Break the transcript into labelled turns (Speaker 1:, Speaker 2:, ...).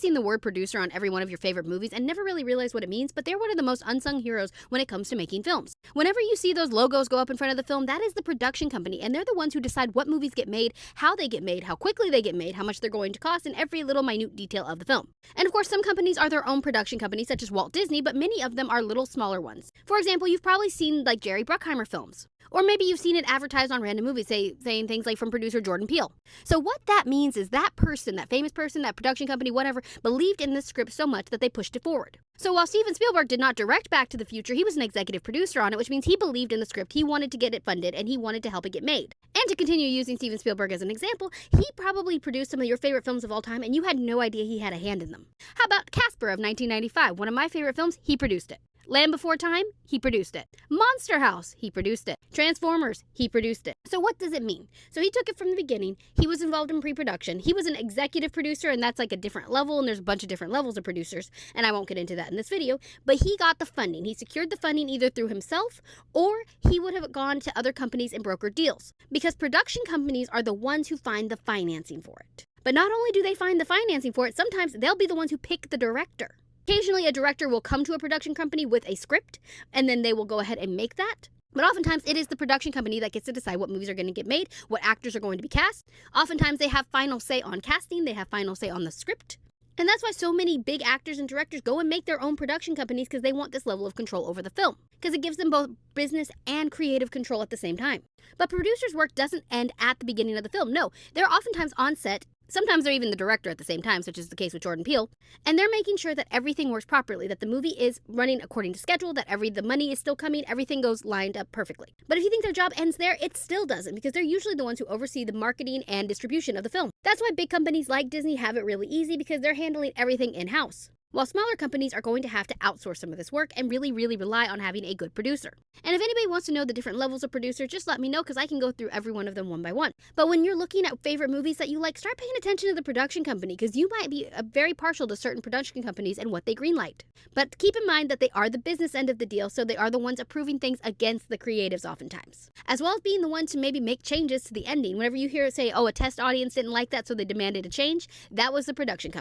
Speaker 1: seen the word producer on every one of your favorite movies and never really realized what it means, but they're one of the most unsung heroes when it comes to making films. Whenever you see those logos go up in front of the film, that is the production company, and they're the ones who decide what movies get made, how they get made, how quickly they get made, how much they're going to cost, and every little minute detail of the film. And of course, some companies are their own production companies, such as Walt Disney, but many of them are little smaller ones. For example, you've probably seen like Jerry Bruckheimer films. Or maybe you've seen it advertised on random movies, saying things like from producer Jordan Peele. So what that means is that person, that famous person, that production company, whatever, believed in this script so much that they pushed it forward. So while Steven Spielberg did not direct Back to the Future, he was an executive producer on it, which means he believed in the script, he wanted to get it funded, and he wanted to help it get made. And to continue using Steven Spielberg as an example, he probably produced some of your favorite films of all time, and you had no idea he had a hand in them. How about Casper of 1995, one of my favorite films? He produced it. Land Before Time, he produced it. Monster House, he produced it. Transformers, he produced it. So what does it mean? So he took it from the beginning. He was involved in pre-production. He was an executive producer, and that's like a different level, and there's a bunch of different levels of producers, and I won't get into that in this video, but he got the funding. He secured the funding either through himself, or he would have gone to other companies and brokered deals, because production companies are the ones who find the financing for it. But not only do they find the financing for it, sometimes they'll be the ones who pick the director. Occasionally, a director will come to a production company with a script, and then they will go ahead and make that. But oftentimes, it is the production company that gets to decide what movies are going to get made, what actors are going to be cast. Oftentimes, they have final say on casting, they have final say on the script. And that's why so many big actors and directors go and make their own production companies, because they want this level of control over the film, because it gives them both business and creative control at the same time. But producers' work doesn't end at the beginning of the film. No, they're oftentimes on set. Sometimes they're even the director at the same time, such as the case with Jordan Peele, and they're making sure that everything works properly, that the movie is running according to schedule, that the money is still coming, everything goes lined up perfectly. But if you think their job ends there, it still doesn't, because they're usually the ones who oversee the marketing and distribution of the film. That's why big companies like Disney have it really easy, because they're handling everything in-house, while smaller companies are going to have to outsource some of this work and really rely on having a good producer. And if anybody wants to know the different levels of producer, just let me know, because I can go through every one of them one by one. But when you're looking at favorite movies that you like, start paying attention to the production company, because you might be very partial to certain production companies and what they greenlight. But keep in mind that they are the business end of the deal, so they are the ones approving things against the creatives oftentimes, as well as being the one to maybe make changes to the ending. Whenever you hear it say, oh, a test audience didn't like that, so they demanded a change, that was the production company.